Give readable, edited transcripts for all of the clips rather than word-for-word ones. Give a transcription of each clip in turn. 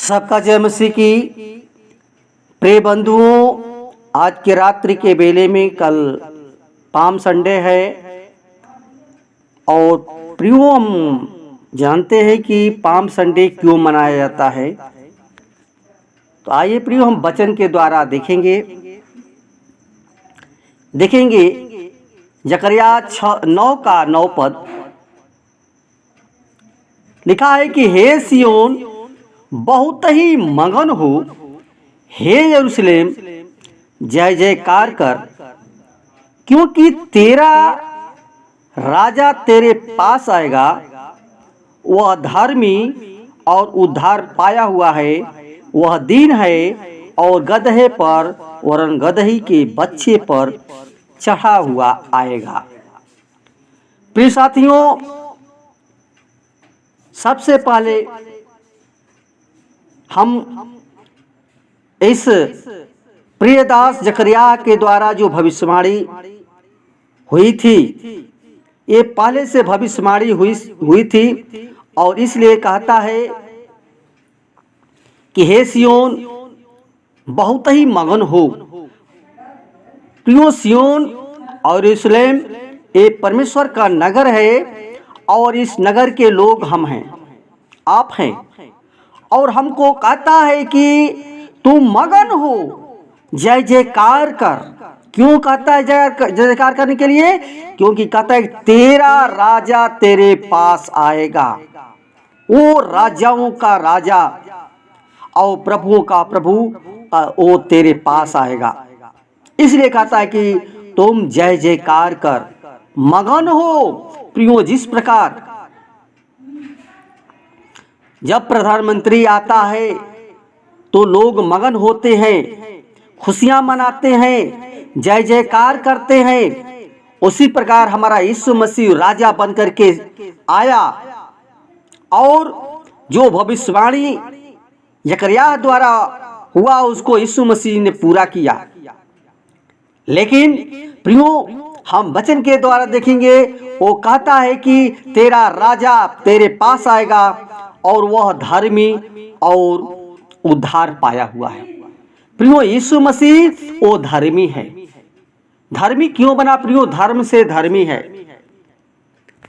सबका जय मसीह की। प्रिय बंधुओं, आज के रात्रि के बेले में कल पाम संडे है और प्रियो हम जानते हैं कि पाम संडे क्यों मनाया जाता है। तो आइए प्रियो हम वचन के द्वारा देखेंगे जकरिया 9 का 9 पद लिखा है कि हे सियोन बहुत ही मगन हो, हे यरूशलेम जय जयकार कर, क्योंकि तेरा राजा तेरे पास आएगा। वह धर्मी और उद्धार पाया हुआ है, वह दीन है और गदहे पर वरन गदही के बच्चे पर चढ़ा हुआ आएगा। प्रिय साथियों, सबसे पहले हम इस प्रियदास जकरिया के द्वारा जो भविष्यवाणी हुई थी, ये पहले से भविष्यवाणी हुई थी और इसलिए कहता है कि हे सियोन बहुत ही मगन हो। प्रियो, सियोन और यरूशलेम ये परमेश्वर का नगर है और इस नगर के लोग हम हैं, आप हैं, और हमको कहता है कि तू मगन हो, जय जयकार कर। क्यों कहता है जय जयकार करने के लिए? क्योंकि कहता है तेरा राजा तेरे पास आएगा, वो राजाओं का राजा और प्रभुओं का प्रभु वो तेरे पास आएगा। इसलिए कहता है कि तुम जय जयकार कर, मगन हो। प्रियो, जिस प्रकार जब प्रधानमंत्री आता है तो लोग मगन होते हैं, खुशियां मनाते हैं, जय जयकार करते हैं, उसी प्रकार हमारा यीशु मसीह राजा बन करके आया और जो भविष्यवाणी जकरिया द्वारा हुआ उसको यीशु मसीह ने पूरा किया। लेकिन प्रियो, हम वचन के द्वारा देखेंगे, वो कहता है कि तेरा राजा तेरे पास आएगा और वह धर्मी और उद्धार पाया हुआ है। प्रियो, यीशु मसीह वो धर्मी है। धर्मी क्यों बना प्रियो? धर्म से धर्मी है,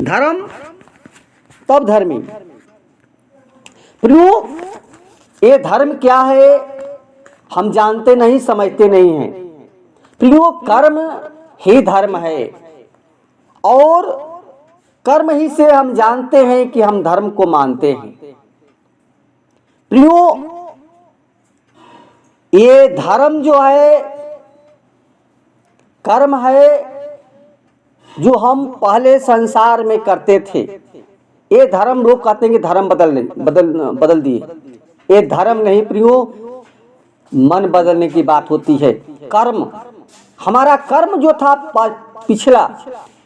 धर्म तब धर्मी। प्रियो, ये धर्म क्या है हम जानते नहीं, समझते नहीं हैं। प्रियो, कर्म ही धर्म है और कर्म ही से हम जानते हैं कि हम धर्म को मानते हैं। प्रियो, ये धर्म जो है कर्म है जो हम पहले संसार में करते थे। ये धर्म लोग कहते हैं कि धर्म बदल दिए। ये धर्म नहीं प्रियो, मन बदलने की बात होती है। कर्म, हमारा कर्म जो था पिछला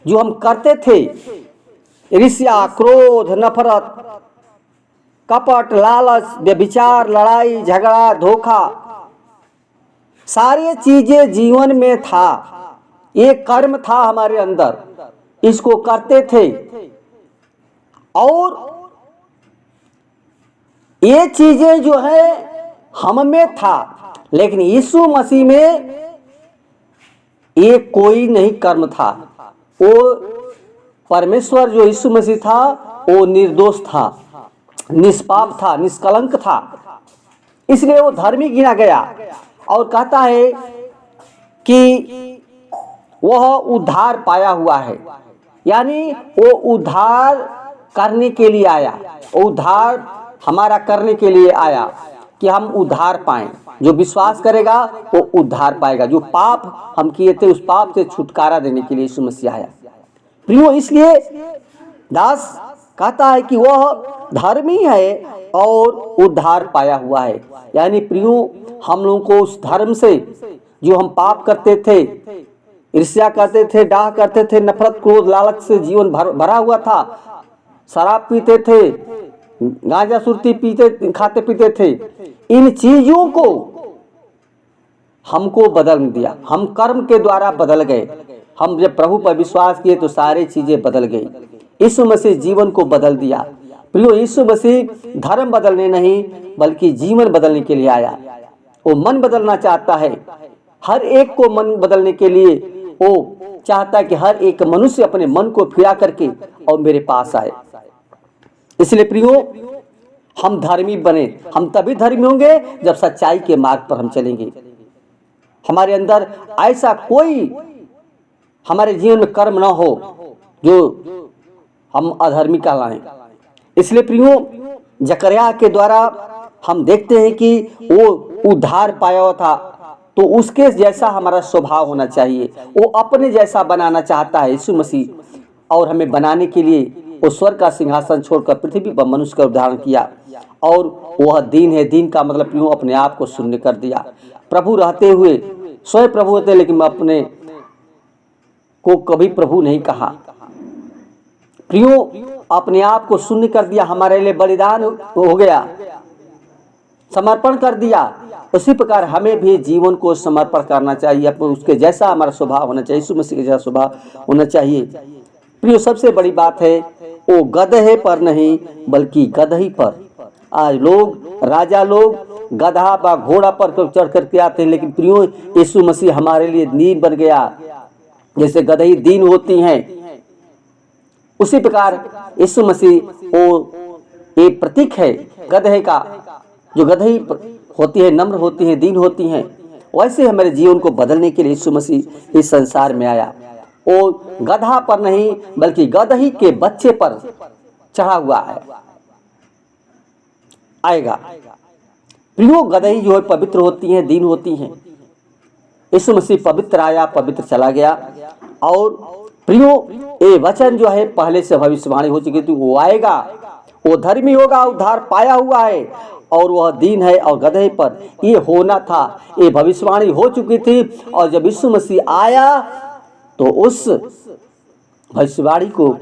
जो हम करते थे, ईर्ष्या, क्रोध, नफरत, कपट, लालच, व्यभिचार, लड़ाई झगड़ा, धोखा, सारी चीजें जीवन में था। ये कर्म था हमारे अंदर, इसको करते थे और ये चीजें जो है हम में था। लेकिन यीशु मसीह में ये कोई नहीं कर्म था। वो परमेश्वर जो यीशु मसीह था वो निर्दोष था, निष्पाप था, निष्कलंक था, इसलिए वो धर्मी गिना गया। और कहता है कि वह उद्धार पाया हुआ है, यानी वो उद्धार करने के लिए आया, उद्धार हमारा करने के लिए आया कि हम उद्धार पाएं। जो विश्वास करेगा वो उद्धार पाएगा। जो पाप हम किए थे उस पाप से छुटकारा देने के लिए यीशु मसीह आया। प्रियो, इसलिए दास कहता है कि वह धर्मी है और उद्धार पाया हुआ है। यानी प्रियो, हम लोगों को उस धर्म से जो हम पाप करते थे, ईर्ष्या करते थे, डाह करते थे, नफरत, क्रोध, लालच से जीवन भरा हुआ था, शराब पीते थे, गांजा सुरती खाते पीते थे, इन चीजों को हमको बदल दिया। हम कर्म के द्वारा बदल गए। हम जब प्रभु पर विश्वास किए तो सारी चीजें बदल गई। यीशु मसीह जीवन को बदल दिया। प्रियो, यीशु मसीह धर्म बदलने नहीं बल्कि जीवन बदलने के लिए आया। वो मन बदलना चाहता है, हर एक को मन बदलने के लिए वो चाहता है कि हर एक मनुष्य अपने मन को फिरा करके और मेरे पास आए। इसलिए प्रियो, हम धर्मी बने। हम तभी धर्मी होंगे जब सच्चाई के मार्ग पर हम चलेंगे। हमारे अंदर ऐसा कोई हमारे जीवन में कर्म ना हो जो हम अधर्मी कहलाएं। इसलिए प्रियो, जकरिया के द्वारा हम देखते हैं कि वो उद्धार पाया हुआ था, तो उसके जैसा हमारा स्वभाव होना चाहिए। वो अपने जैसा बनाना चाहता है यीशु मसीह, और हमें बनाने के लिए वो स्वर्ग का सिंहासन छोड़कर पृथ्वी पर मनुष्य का उद्धारण किया। और वह दीन है, दीन का मतलब यूं अपने आप को शून्य कर दिया। प्रभु रहते हुए स्वयं प्रभु होते, लेकिन मैं अपने को कभी प्रभु नहीं कहा। प्रियो, अपने आप को शून्य कर दिया, हमारे लिए बलिदान हो गया, समर्पण कर दिया। उसी प्रकार हमें भी जीवन को समर्पण करना चाहिए, उसके जैसा हमारा स्वभाव होना चाहिए, यीशु मसीह के जैसा स्वभाव होना चाहिए। प्रियो, सबसे बड़ी बात है वो गधे पर नहीं बल्कि गदही पर। आज लोग, राजा लोग गधा व घोड़ा पर चढ़ करके आते हैं, लेकिन प्रियो, यीशु मसीह हमारे लिए दीन बन गया। जैसे गदही दीन होती हैं, उसी प्रकार यीशु मसीह वो एक प्रतीक है गधे का। जो गधही होती है, नम्र होती है, दीन होती हैं, वैसे हमारे जीवन को बदलने के लिए यीशु मसीह इस संसार में आया। वो गधा पर नहीं बल्कि गदही के बच्चे पर चढ़ा हुआ है, आएगा। प्रियो, गदही जो है पवित्र होती हैं, दीन होती हैं। यीशु मसीह पवित्र आया, पवित्र चला गया। और प्रियो, ये वचन जो है पहले से भविष्यवाणी हो चुकी थी, वो आएगा, वो धर्मी होगा, उद्धार पाया हुआ है, और वह दीन है और गधे पर ये होना था। ये भविष्यवाणी हो चुकी थी, और जब यीशु मसीह आया तो उस भविष्यवाणी को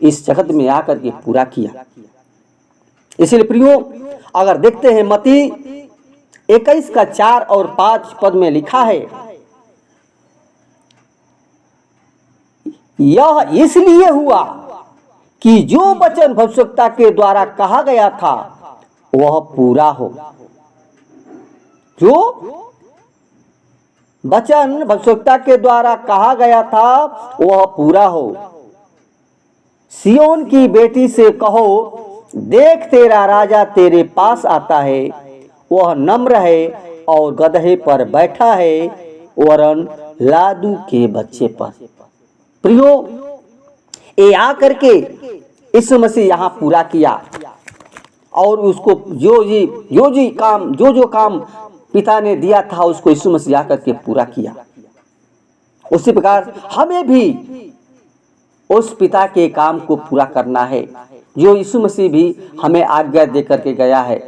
इस जगत में आकर के पूरा किया। इसलिए प्रियो, अगर देखते हैं मत्ती 21 का 4 और 5 पद में लिखा है, यह इसलिए हुआ कि जो वचन भविष्यवक्ता के द्वारा कहा गया था वह पूरा हो। जो वचन भविष्यवक्ता के द्वारा कहा गया था वह पूरा हो। सियोन की बेटी से कहो, देख तेरा राजा तेरे पास आता है, वह नम्र है और गधे पर बैठा है, वरन लादू के बच्चे पर। प्रियो, ये आकर के यीशु मसीह यहाँ पूरा किया, और उसको जो काम पिता ने दिया था उसको यीशु मसीह आकर के पूरा किया। उसी प्रकार हमें भी उस पिता के काम को पूरा करना है, जो यीशु मसीह भी हमें आज्ञा दे करके गया है,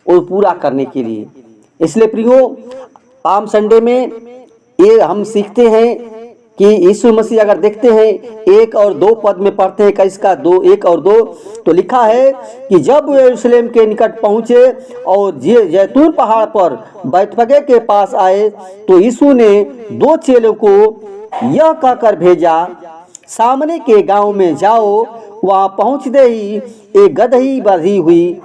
वो पूरा करने के लिए। इसलिए प्रियो, पाम संडे में ये हम सीखते हैं कि यीशु मसीह, अगर देखते हैं 1 और 2 पद में पढ़ते हैं, 21 का 1 और 2, तो लिखा है कि जब वे यरूशलेम के निकट पहुंचे और जैतून पहाड़ पर बैतफगे के पास आए, तो यीशु ने 2 चेलों को यह कहकर भेजा, सामने के गांव में जाओ, वहां पहुंचते ही एक गदही बंधी हुई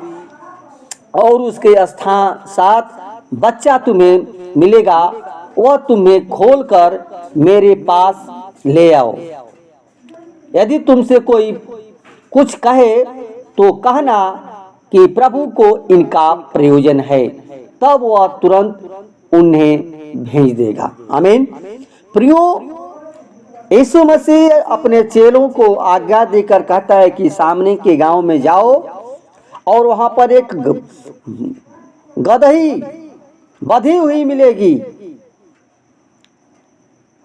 और उसके साथ बच्चा तुम्हें मिलेगा, वह तुम्हें खोलकर मेरे पास ले आओ। यदि तुमसे कोई कुछ कहे तो कहना कि प्रभु को इनका प्रयोजन है, तब वह तुरंत उन्हें भेज देगा। आमीन। प्रियो, यीशु मसीह अपने चेलों को आज्ञा देकर कहता है कि सामने के गांव में जाओ और वहां पर एक गदही बंधी हुई मिलेगी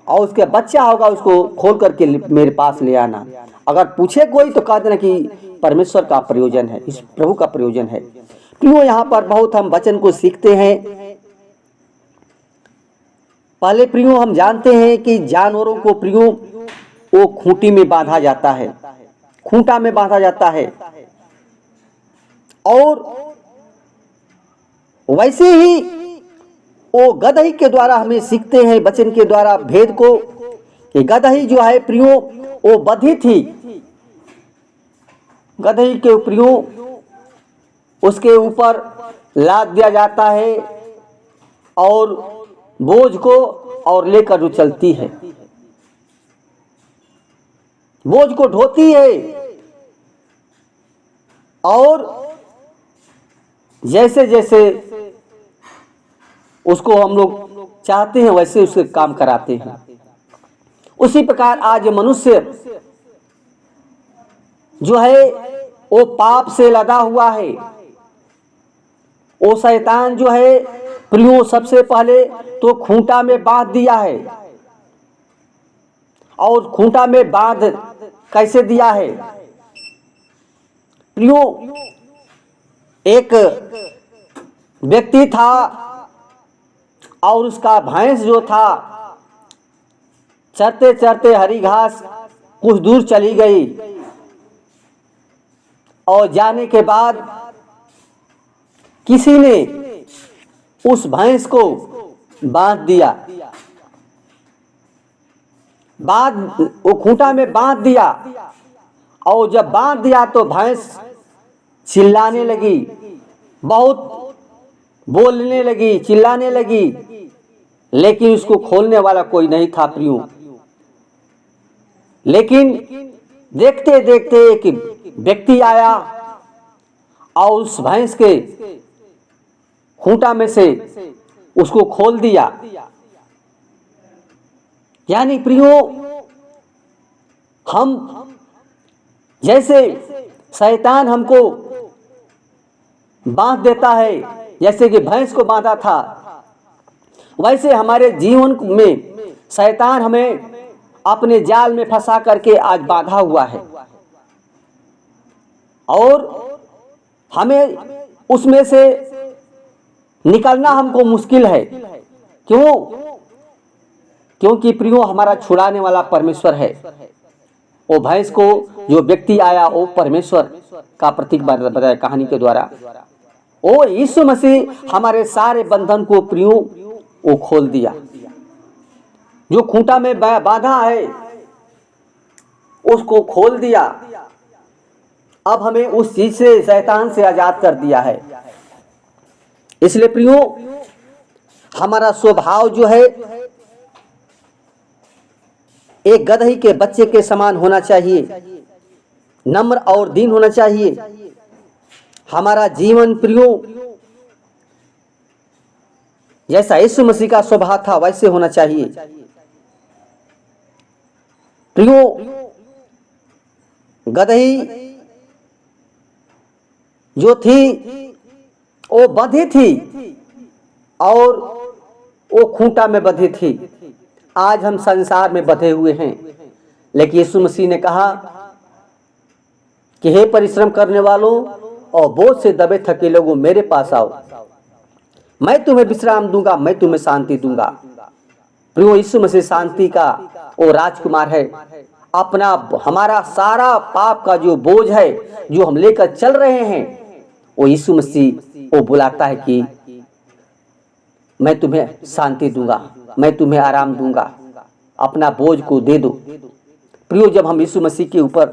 और उसके बच्चा होगा, उसको खोल करके मेरे पास ले आना। अगर पूछे कोई तो कह देना कि परमेश्वर का प्रयोजन है, इस प्रभु का प्रयोजन है। क्यों यहाँ पर बहुत हम वचन को सीखते हैं। पहले प्रियो हम जानते हैं कि जानवरों को प्रियो वो खूंटी में बांधा जाता है, खूंटा में बांधा जाता है, और वैसे ही वो गदही के द्वारा हमें सीखते हैं वचन के द्वारा भेद को, कि गदही जो है प्रियो वो बंधी थी, गदही के ऊपरियों उसके ऊपर लाद दिया जाता है और बोझ को और लेकर जो चलती है, बोझ को ढोती है और जैसे जैसे उसको हम लोग चाहते हैं वैसे उसके काम कराते हैं। उसी प्रकार आज मनुष्य जो है वो पाप से लदा हुआ है। वो शैतान जो है प्रियो सबसे पहले तो खूंटा में बांध दिया है। और खूंटा में बांध कैसे दिया है प्रियो? एक व्यक्ति था और उसका भैंस जो था चरते चरते हरी घास कुछ दूर चली गई और जाने के बाद किसी ने उस भैंस को बांध दिया, वो खूंटा में बांध दिया। और जब बांध दिया तो भैंस चिल्लाने लगी, बहुत बोलने लगी, चिल्लाने लगी, लेकिन उसको खोलने वाला कोई नहीं था प्रियो। लेकिन देखते देखते एक व्यक्ति आया और उस भैंस के खूंटा में से उसको खोल दिया। यानी प्रियो, हम जैसे शैतान हमको बांध देता है, जैसे कि भैंस को बांधा था, वैसे हमारे जीवन में शैतान हमें अपने जाल में फंसा करके आज बांधा हुआ है और हमें उसमें से निकलना हमको मुश्किल है। क्यों? क्योंकि प्रियो हमारा छुड़ाने वाला परमेश्वर है। वो भैंस को जो व्यक्ति आया वो परमेश्वर का प्रतीक बताया कहानी के द्वारा। ओ यीशु मसीह हमारे सारे बंधन को प्रियो वो खोल दिया। जो खूंटा में बांधा है उसको खोल दिया। अब हमें उस चीज से, शैतान से आजाद कर दिया है। इसलिए प्रियो हमारा स्वभाव जो है एक गदही के बच्चे के समान होना चाहिए, नम्र और दीन होना चाहिए। हमारा जीवन प्रियो जैसा यीशु मसीह का स्वभाव था वैसे होना चाहिए। प्रियो गदही जो थी वो बंधी थी और वो खूंटा में बंधी थी। आज हम संसार में बंधे हुए हैं, लेकिन यीशु मसीह ने कहा कि हे परिश्रम करने वालों और बोझ से दबे थके लोगों मेरे पास आओ, मैं तुम्हें विश्राम दूंगा, मैं तुम्हें शांति दूंगा। प्रियो यीशु मसीह शांति का वो राजकुमार है। अपना हमारा सारा पाप का जो बोझ है जो हम लेकर चल रहे हैं वो यीशु मसीह वो बुलाता है कि मैं तुम्हें शांति दूंगा, मैं तुम्हें आराम दूंगा, अपना बोझ को दे दो। प्रियो जब हम यीशु मसीह के ऊपर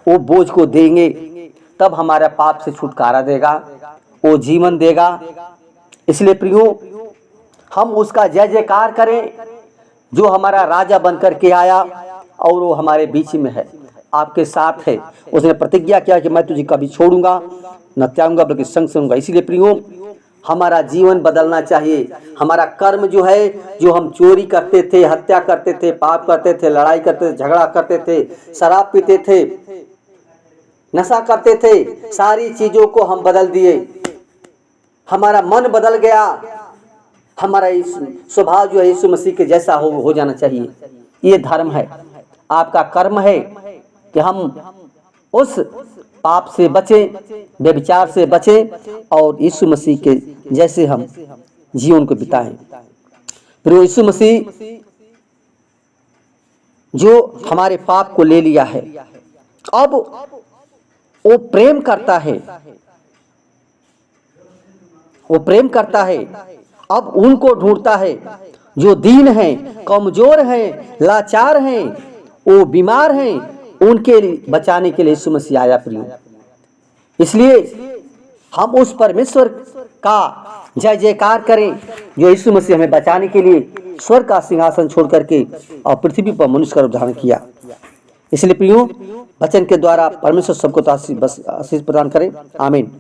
वो बोझ को देंगे तब हमारा पाप से छुटकारा देगा, वो जीवन देगा। इसलिए प्रियो हम उसका जय जयकार करें जो हमारा राजा बनकर के आया और वो हमारे बीच में है, आपके साथ है। उसने प्रतिज्ञा किया कि मैं तुझे कभी छोड़ूंगा न त्यागूंगा बल्कि संग संगूंगा। इसीलिए प्रियो हमारा जीवन बदलना चाहिए। हमारा कर्म जो है, जो हम चोरी करते थे, हत्या करते थे, पाप करते थे, लड़ाई करते थे, झगड़ा करते थे, शराब पीते थे, नशा करते थे, सारी चीजों को हम बदल दिए। हमारा मन बदल गया। हमारा स्वभाव जो है यीशु मसीह के जैसा हो जाना चाहिए। ये धर्म है, आपका कर्म है कि हम उस पाप से बचें, व्यभिचार से बचें और यीशु मसीह के जैसे हम जीवन को बिताएं। फिर यीशु मसीह जो हमारे पाप को ले लिया है, अब वो प्रेम करता है, वो प्रेम करता है। अब उनको ढूंढता है जो दीन हैं, कमजोर हैं, लाचार हैं, वो बीमार हैं, उनके बचाने के लिए यीशु मसीह आया। प्रियो इसलिए हम उस परमेश्वर का जय जयकार करें जो यीशु मसीह हमें बचाने के लिए स्वर्ग का सिंहासन छोड़ करके और पृथ्वी पर मनुष्य का रूप धारण किया। इसलिए प्रियो, वचन के द्वारा परमेश्वर सबको आशीष प्रदान करें। आमीन।